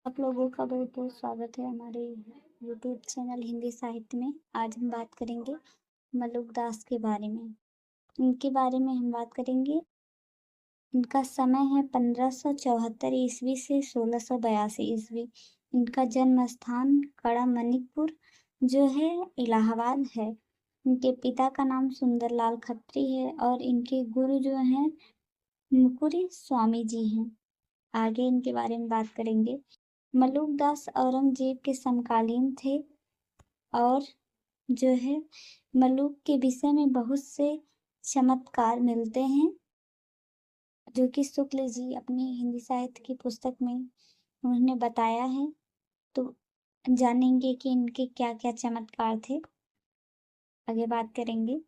आप लोगों का बहुत बहुत स्वागत है हमारे यूट्यूब चैनल हिंदी साहित्य में। आज हम बात करेंगे मलुक दास के बारे में। इनके बारे में हम बात करेंगे। इनका समय है 1574 ईस्वी से 1682 ईस्वी। इनका जन्म स्थान कड़ा मणिपुर जो है इलाहाबाद है। इनके पिता का नाम सुंदरलाल खत्री है और इनके गुरु जो हैं मुकुरी स्वामी जी हैं। आगे इनके बारे में बात करेंगे। मलुक दास औरंगजेब के समकालीन थे और जो है मलुक के विषय में बहुत से चमत्कार मिलते हैं जो कि शुक्ल जी अपनी हिंदी साहित्य की पुस्तक में उन्होंने बताया है। तो जानेंगे कि इनके क्या क्या चमत्कार थे। आगे बात करेंगे।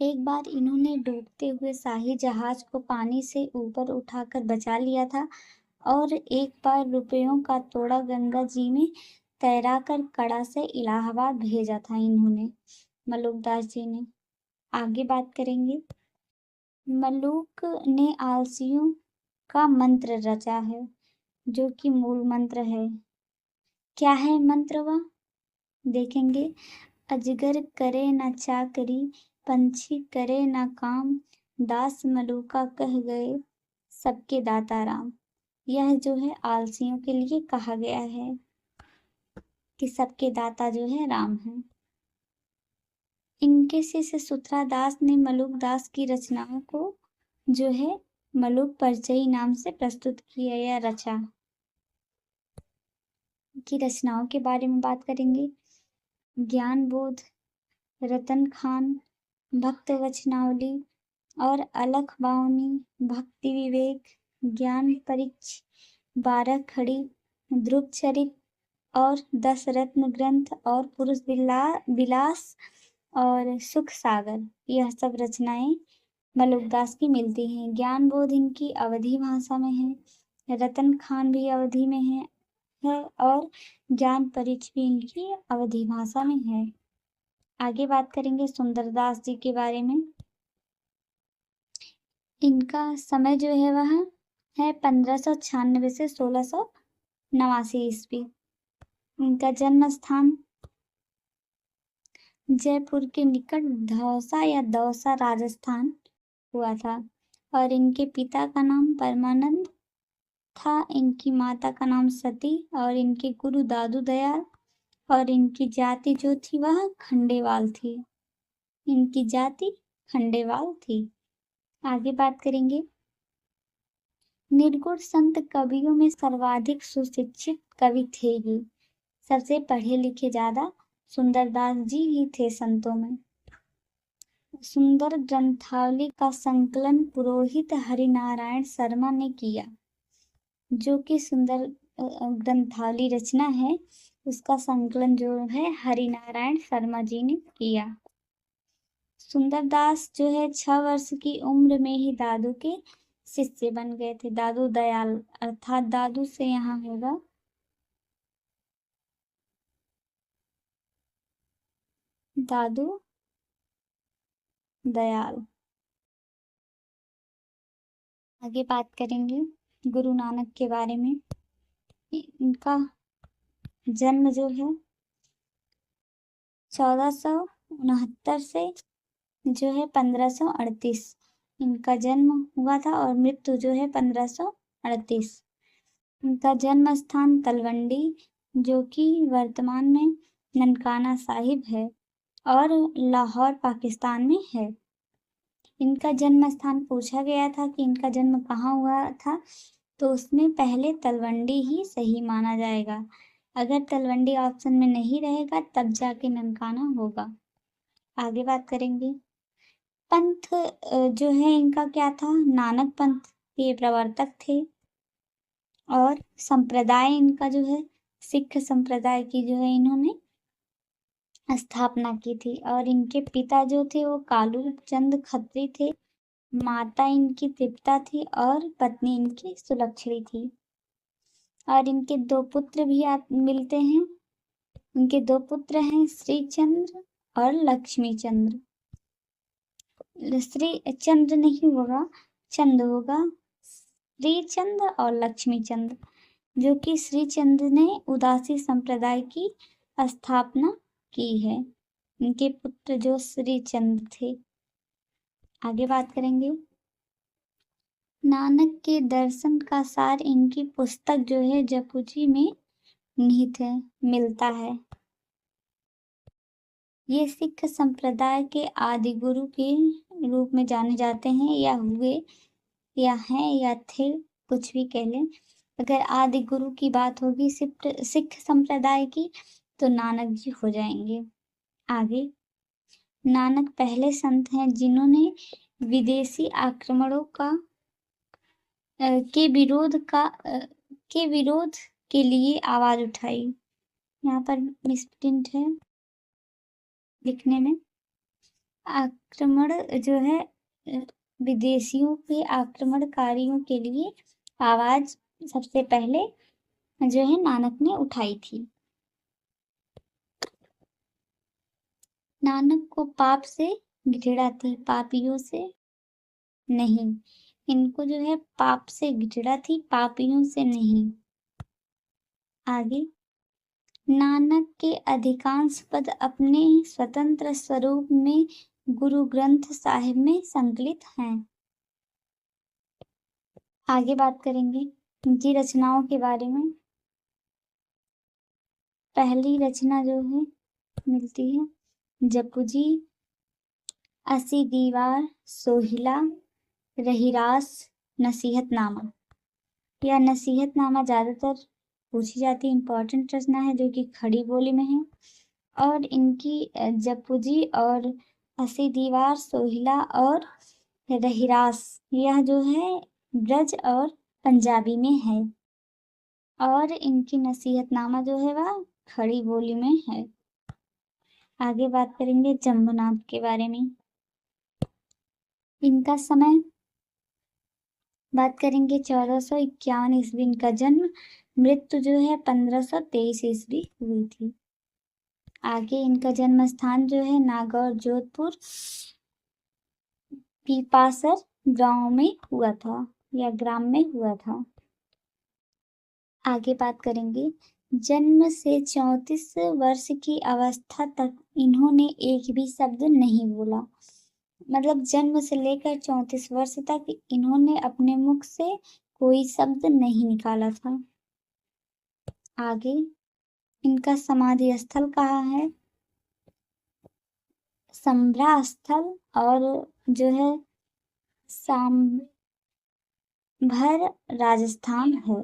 एक बार इन्होंने डूबते हुए शाही जहाज को पानी से ऊपर उठाकर बचा लिया था और एक बार रुपयों का तोड़ा गंगा जी में तैराकर कड़ा से इलाहाबाद भेजा था इन्होंने, मलुक दास जी ने। आगे बात करेंगे। मलुक ने आलसियों का मंत्र रचा है जो कि मूल मंत्र है। क्या है मंत्र वह? देखेंगे। अजगर करे न चाकरी, पंछी करे न काम, दास मलुका कह गए सबके दाता राम। यह जो है आलसियों के लिए कहा गया है कि सबके दाता जो है राम हैं। इनके शिष्य सुथरा दास ने मलुक दास की रचनाओं को जो है मलुक परिचयी नाम से प्रस्तुत किया या रचा। की रचनाओं के बारे में बात करेंगे। ज्ञान बोध, रतन खान, भक्त वचनावली और अलख बावनी, भक्ति विवेक, ज्ञान परीक्ष, 12 खड़ी, ध्रुव चरित और 10 रत्न ग्रंथ और पुरुष विलास और सुख सागर, यह सब रचनाएं मलुक दास की मिलती हैं। ज्ञान बोध इनकी अवधी भाषा में है, रतन खान भी अवधी में है और ज्ञान परीक्ष भी इनकी अवधी भाषा में है। आगे बात करेंगे सुंदरदास जी के बारे में। इनका समय जो है वह है 1596 से 1689 ईस्वी। इनका जन्म स्थान जयपुर के निकट दौसा या दौसा राजस्थान हुआ था और इनके पिता का नाम परमानंद था। इनकी माता का नाम सती और इनके गुरु दादू दयाल और इनकी जाति जो थी वह खंडेवाल थी। इनकी जाति खंडेवाल थी। आगे बात करेंगे। निर्गुण संत कवियों में सर्वाधिक सुशिक्षित कवि थे ही। सबसे पढ़े लिखे ज्यादा सुंदरदास जी ही थे संतों में। सुंदर ग्रंथावली का संकलन पुरोहित हरिनारायण शर्मा ने किया। जो कि सुंदर ग्रंथावली रचना है उसका संकलन जो है हरिनारायण शर्मा जी ने किया। सुंदरदास जो है 6 वर्ष की उम्र में ही दादू के शिष्य बन गए थे। दादू दयाल अर्थात दादू से यहाँ होगा दादू दयाल। आगे बात करेंगे गुरु नानक के बारे में। इनका जन्म जो है 1469 से जो है 1538 इनका जन्म हुआ था और मृत्यु जो है 1538। इनका जन्म स्थान तलवंडी जो कि वर्तमान में ननकाना साहिब है और लाहौर पाकिस्तान में है। इनका जन्म स्थान पूछा गया था कि इनका जन्म कहाँ हुआ था, तो उसमें पहले तलवंडी ही सही माना जाएगा। अगर तलवंडी ऑप्शन में नहीं रहेगा तब जाके ननकाना होगा। आगे बात करेंगे। पंथ जो है इनका क्या था, नानक पंथ के प्रवर्तक थे और संप्रदाय इनका जो है सिख संप्रदाय की जो है इन्होंने स्थापना की थी। और इनके पिता जो थे वो कालू चंद खत्री थे, माता इनकी तृप्ता थी और पत्नी इनकी सुलक्षणी थी। और इनके 2 पुत्र भी मिलते हैं। इनके 2 पुत्र हैं श्रीचंद्र और लक्ष्मी चंद्र। श्री चंद्र नहीं होगा, चंद होगा। श्री चंद्र और लक्ष्मी चंद्र जो कि श्री चंद्र ने उदासी संप्रदाय की स्थापना की है। इनके पुत्र जो श्री चंद्र थे। आगे बात करेंगे। नानक के दर्शन का सार इनकी पुस्तक जो है जपुजी में निहित है, मिलता है। ये सिख संप्रदाय के आदि गुरु के रूप में जाने जाते हैं, या हुए या हैं या थे, कुछ भी कह लें। अगर आदि गुरु की बात होगी सिख संप्रदाय की तो नानक जी हो जाएंगे। आगे, नानक पहले संत हैं जिन्होंने विदेशी आक्रमणों के विरोध के लिए आवाज उठाई। यहाँ पर मिसप्रिंट है लिखने में। आक्रमण जो है विदेशियों के आक्रमणकारियों के लिए आवाज सबसे पहले जो है नानक ने उठाई थी। नानक को पाप से घृणा थी, पापियों से नहीं। इनको जो है पाप से घृणा थी, पापियों से नहीं। आगे, नानक के अधिकांश पद अपने स्वतंत्र स्वरूप में गुरु ग्रंथ साहिब में संकलित हैं। आगे बात करेंगे इनकी रचनाओं के बारे में। पहली रचना जो है मिलती है जपुजी, अस्सी दीवार, सोहिला, रहीरास, नसीहतनामा। यह नसीहतनामा ज्यादातर पूछी जाती इम्पोर्टेंट रचना है जो कि खड़ी बोली में है। और इनकी जपुजी और अस्सी दीवार, सोहिला और रहीरास यह जो है ब्रज और पंजाबी में है। और इनकी नसीहतनामा जो है वह खड़ी बोली में है। आगे बात करेंगे जम्बूनाथ के बारे में। इनका समय बात करेंगे 1451 ईस्वी इनका जन्म, मृत्यु जो है 1523 ईस्वी हुई थी। आगे इनका जन्म स्थान जो है नागौर, जोधपुर, पीपासर गांव में हुआ था या ग्राम में हुआ था। आगे बात करेंगे। जन्म से 34 वर्ष की अवस्था तक इन्होंने एक भी शब्द नहीं बोला। मतलब जन्म से लेकर 34 वर्ष तक इन्होंने अपने मुख से कोई शब्द नहीं निकाला था। आगे, इनका समाधि स्थल कहाँ है? संभरा स्थल और जो है सांभर राजस्थान है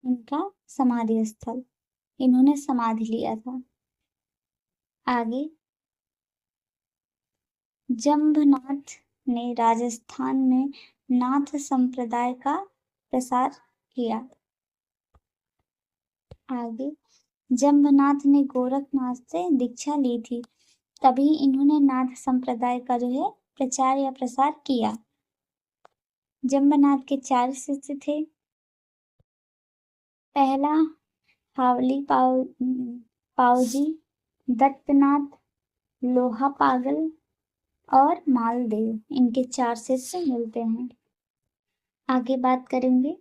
इनका समाधि स्थल। इन्होंने समाधि लिया था। आगे, जंभनाथ ने राजस्थान में नाथ संप्रदाय का प्रसार किया। आगे, जंभनाथ ने गोरखनाथ से दीक्षा ली थी, तभी इन्होंने नाथ संप्रदाय का जो है प्रचार या प्रसार किया। जंभनाथ के 4 शिष्य थे। पहला हावली पावजी, दत्तनाथ, लोहा पागल और मालदेव, इनके 4 शिष्य मिलते हैं। आगे बात करेंगे।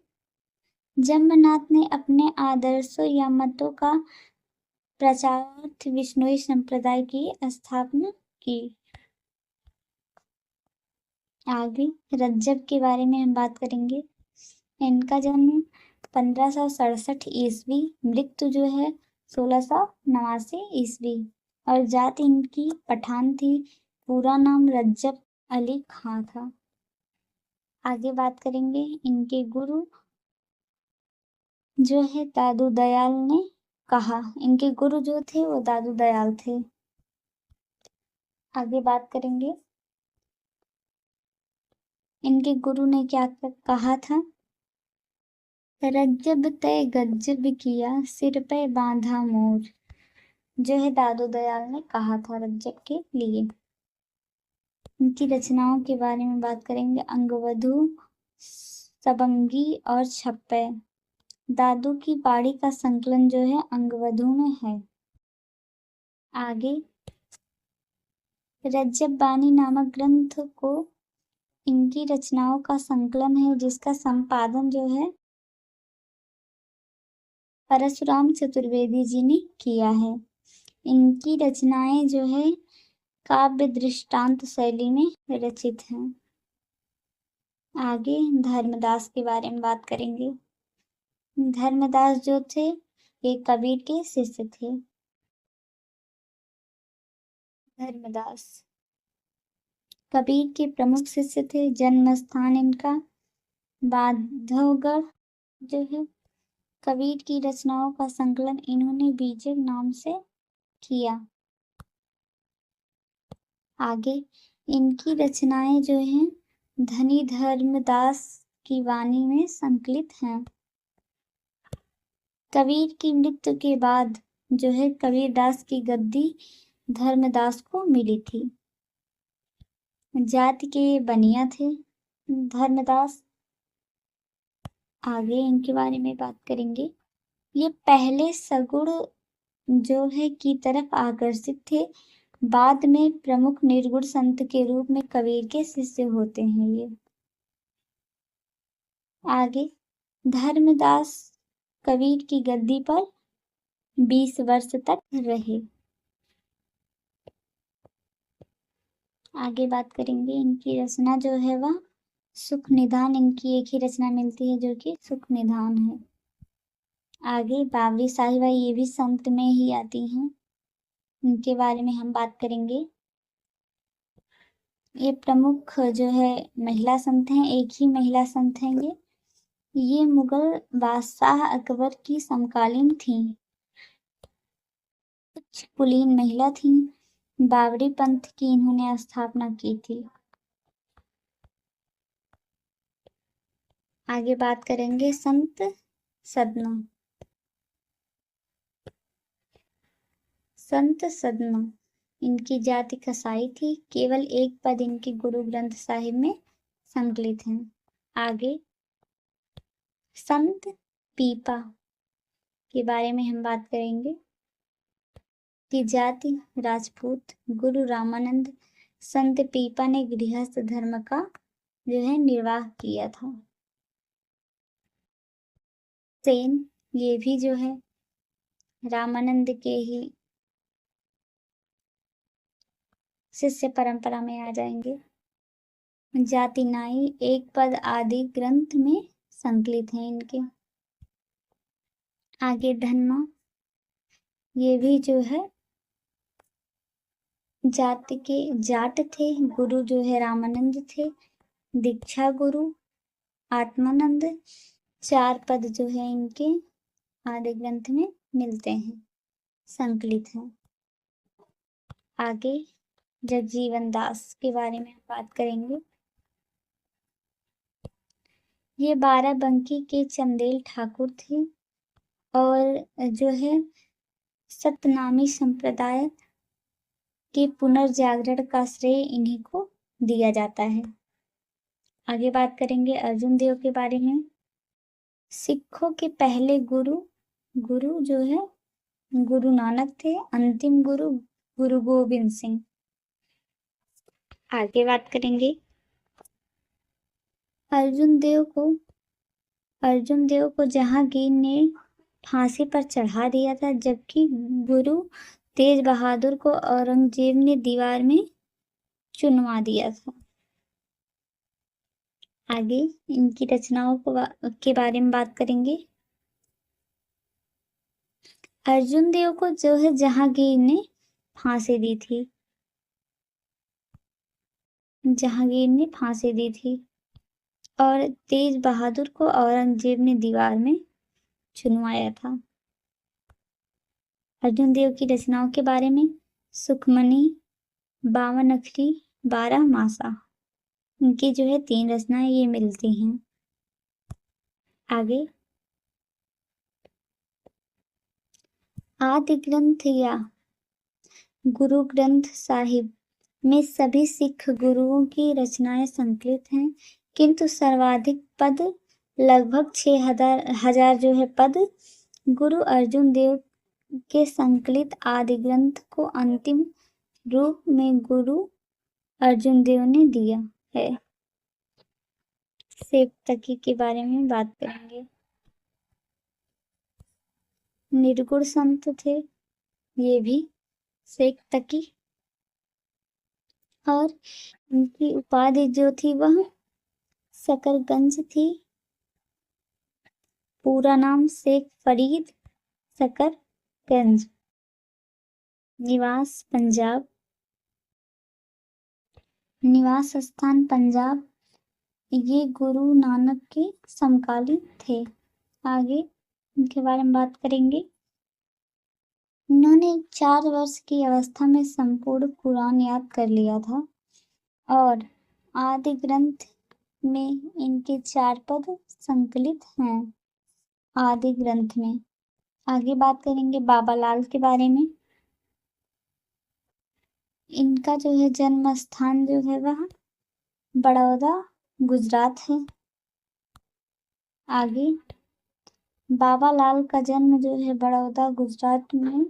जंभनाथ ने अपने आदर्शों या मतों का प्रचारार्थ विष्णुई संप्रदाय की स्थापना की। आगे, रज्जब के बारे में हम बात करेंगे। इनका जन्म 1567 ईस्वी, मृत्यु जो है 1689 ईस्वी, और जाति इनकी पठान थी। पूरा नाम रज्जब अली खां था। आगे बात करेंगे। इनके गुरु जो है दादू दयाल ने कहा। इनके गुरु जो थे वो दादू दयाल थे। आगे बात करेंगे। इनके गुरु ने क्या कहा था? रज्जब तय गज्जब किया, सिर पे बांधा मोर, जो है दादू दयाल ने कहा था रज्जब के लिए। इनकी रचनाओं के बारे में बात करेंगे। अंगवधु, सबंगी और छप्पे। दादू की बाड़ी का संकलन जो है अंगवधु में है। आगे, रज्जब बानी नामक ग्रंथ को इनकी रचनाओं का संकलन है जिसका संपादन जो है परशुराम चतुर्वेदी जी ने किया है। इनकी रचनाएं जो है काव्य दृष्टांत शैली में रचित हैं। आगे धर्मदास के बारे में बात करेंगे। धर्मदास जो थे ये कबीर के शिष्य थे। धर्मदास कबीर के प्रमुख शिष्य थे। जन्म स्थान इनका बांधवगढ़ जो है। कबीर की रचनाओं का संकलन इन्होंने बीजक नाम से किया। आगे इनकी रचनाएं जो हैं धनी धर्मदास की वाणी में संकलित हैं। कबीर की मृत्यु के बाद जो है कबीरदास की गद्दी धर्मदास को मिली थी। जाति के बनिया थे धर्मदास। आगे इनके बारे में बात करेंगे। ये पहले सगुण जो है की तरफ आकर्षित थे। बाद में प्रमुख निर्गुण संत के रूप में कबीर के शिष्य होते हैं ये। आगे धर्मदास कबीर की गद्दी पर 20 वर्ष तक रहे। आगे बात करेंगे इनकी रचना जो है वह सुख निधान। इनकी एक ही रचना मिलती है जो कि सुख निधान है। आगे बावरी साहिबा ये भी संत में ही आती हैं। इनके बारे में हम बात करेंगे। ये प्रमुख जो है महिला संत हैं। एक ही महिला संत हैं ये मुगल बादशाह अकबर की समकालीन थी। कुछ कुलीन महिला थी। बावरी पंथ की इन्होंने स्थापना की थी। आगे बात करेंगे संत सदना। संत सदना इनकी जाति कसाई थी। केवल एक पद इनके गुरु ग्रंथ साहिब में संकलित हैं। आगे संत पीपा के बारे में हम बात करेंगे कि जाति राजपूत। गुरु रामानंद संत पीपा ने गृहस्थ धर्म का जो है निर्वाह किया था। सेन ये भी जो है रामानंद के ही शिष्य परंपरा में आ जाएंगे। जाति नाई एक पद आदि ग्रंथ में संकलित हैं इनके। आगे धन्ना ये भी जो है जाति के जाट थे। गुरु जो है रामानंद थे। दीक्षा गुरु आत्मानंद 4 पद जो है इनके आदि ग्रंथ में मिलते हैं, संकलित हैं। आगे जगजीवन दास के बारे में बात करेंगे। ये बाराबंकी के चंदेल ठाकुर थे और जो है सतनामी संप्रदाय के पुनर्जागरण का श्रेय इन्हीं को दिया जाता है। आगे बात करेंगे अर्जुन देव के बारे में। सिखों के पहले गुरु जो है गुरु नानक थे। अंतिम गुरु गुरु गोविंद सिंह। आगे बात करेंगे अर्जुन देव को जहांगीर ने फांसी पर चढ़ा दिया था, जबकि गुरु तेज बहादुर को औरंगजेब ने दीवार में चुनवा दिया था। आगे इनकी रचनाओं के बारे में बात करेंगे। अर्जुन देव को जो है जहांगीर ने फांसी दी थी। जहांगीर ने फांसी दी थी और तेज बहादुर को औरंगजेब ने दीवार में चुनवाया था। अर्जुन देव की रचनाओं के बारे में सुखमनी 52 अखरी 12 मासा इनकी जो है 3 रचनाएं ये मिलती हैं। आगे आदि ग्रंथ या गुरु ग्रंथ साहिब में सभी सिख गुरुओं की रचनाएं संकलित हैं, किंतु सर्वाधिक पद लगभग 6000 जो है पद गुरु अर्जुन देव के संकलित आदि ग्रंथ को अंतिम रूप में गुरु अर्जुन देव ने दिया है। सेवतकी के बारे में बात करेंगे। निर्गुण संत थे, ये भी शेख तकी। और इनकी उपाधि जो थी वह शकरगंज थी। पूरा नाम शेख फरीद शकरगंज। निवास पंजाब। निवास स्थान पंजाब। ये गुरु नानक के समकालीन थे। आगे इनके बारे में बात करेंगे। इन्होंने 4 वर्ष की अवस्था में संपूर्ण कुरान याद कर लिया था और आदि ग्रंथ में इनके 4 पद संकलित हैं आदि ग्रंथ में। आगे बात करेंगे बाबा लाल के बारे में। इनका जो है जन्म स्थान जो है वह बड़ौदा गुजरात है। आगे बाबा लाल का जन्म जो है बड़ौदा गुजरात में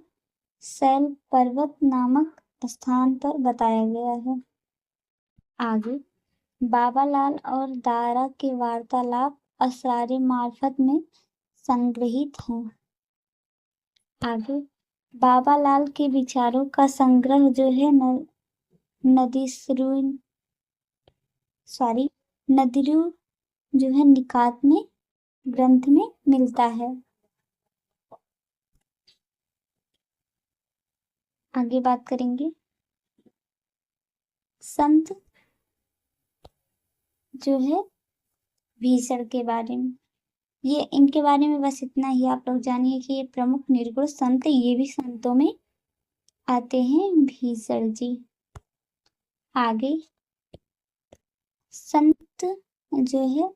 सैल पर्वत नामक स्थान पर बताया गया है। आगे बाबा लाल और दारा के वार्तालाप असरारे मार्फत में संग्रहित हैं। आगे बाबा लाल के विचारों का संग्रह जो है नदिरू जो है निकात में ग्रंथ में मिलता है। आगे बात करेंगे संत जो है भीषण के बारे में। ये इनके बारे में बस इतना ही आप लोग जानिए कि ये प्रमुख निर्गुण संत, ये भी संतों में आते हैं भीषण जी। आगे संत जो है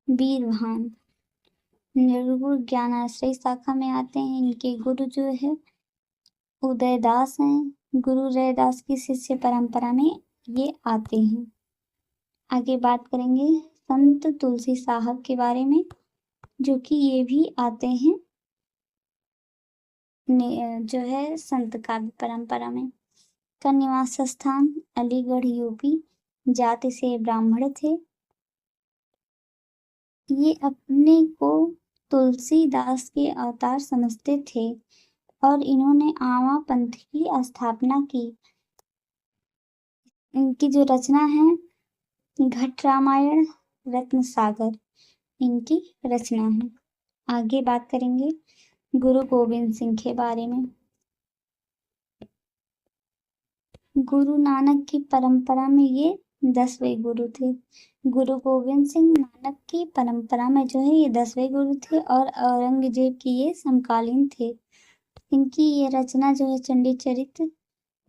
वीरभान निर्गुण ज्ञानाश्रय शाखा में आते हैं। इनके गुरु जो है उदयदास हैं। गुरु रैदास की शिष्य परंपरा में ये आते हैं। आगे बात करेंगे संत तुलसी साहब के बारे में, जो कि ये भी आते हैं जो है संत काव्य परंपरा में। का निवास स्थान अलीगढ़ यूपी। जाति से ब्राह्मण थे। ये अपने को तुलसीदास के अवतार समझते थे और इन्होंने आवा पंथ की स्थापना की। इनकी जो रचना है घट रामायण रत्न सागर इनकी रचना है। आगे बात करेंगे गुरु गोविंद सिंह के बारे में। गुरु नानक की परंपरा में ये 10वें गुरु थे। गुरु गोविंद सिंह नानक की परंपरा में जो है ये 10वें गुरु थे और औरंगजेब की ये समकालीन थे। इनकी ये रचना जो है चंडी चरित्र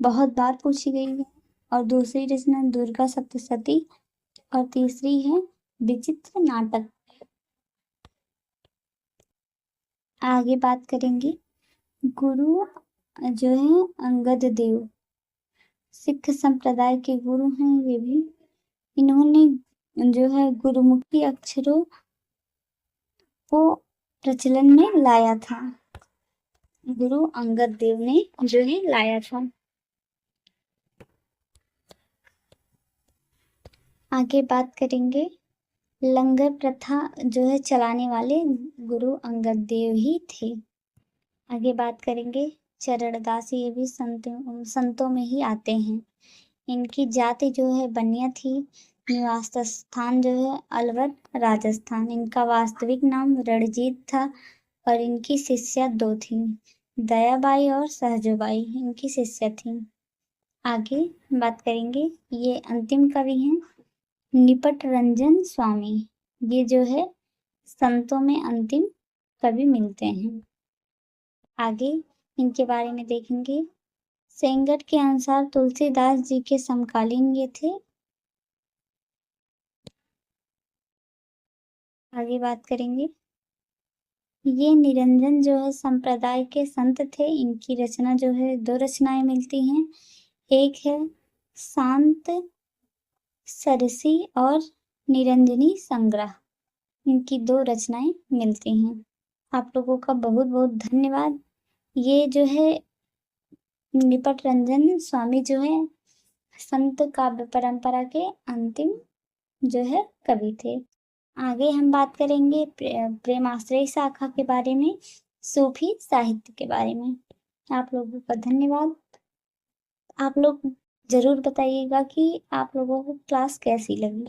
बहुत बार पूछी गई है। और दूसरी रचना दुर्गा सप्तशती और तीसरी है विचित्र नाटक। आगे बात करेंगे गुरु जो है अंगद देव सिख संप्रदाय के गुरु हैं। ये भी इन्होंने जो है गुरुमुखी अक्षरों को प्रचलन में लाया था। गुरु अंगद देव ने जो है लाया था। आगे बात करेंगे लंगर प्रथा जो है चलाने वाले गुरु अंगद देव ही थे। आगे बात करेंगे चरणदास, ये भी संतों में ही आते हैं। इनकी जाति जो है बनिया थी। निवास स्थान जो है अलवर राजस्थान। इनका वास्तविक नाम रणजीत था और इनकी शिष्या 2 थी, दयाबाई और सहजोबाई इनकी शिष्या थी। आगे बात करेंगे ये अंतिम कवि हैं निपट रंजन स्वामी। ये जो है संतों में अंतिम कवि मिलते हैं। आगे इनके बारे में देखेंगे। सेंगट के अनुसार तुलसीदास जी के समकालीन ये थे। आगे बात करेंगे ये निरंजन जो है संप्रदाय के संत थे। इनकी रचना जो है 2 रचनाएं मिलती हैं। एक है शांत सरसी और निरंजनी संग्रह। इनकी 2 रचनाएं मिलती हैं। आप लोगों का बहुत बहुत धन्यवाद। ये जो है निपट रंजन स्वामी जो है संत काव्य परंपरा के अंतिम जो है कवि थे। आगे हम बात करेंगे प्रेमाश्रय शाखा के बारे में, सूफी साहित्य के बारे में। आप लोगों का धन्यवाद। आप लोग जरूर बताइएगा कि आप लोगों को क्लास कैसी लगी।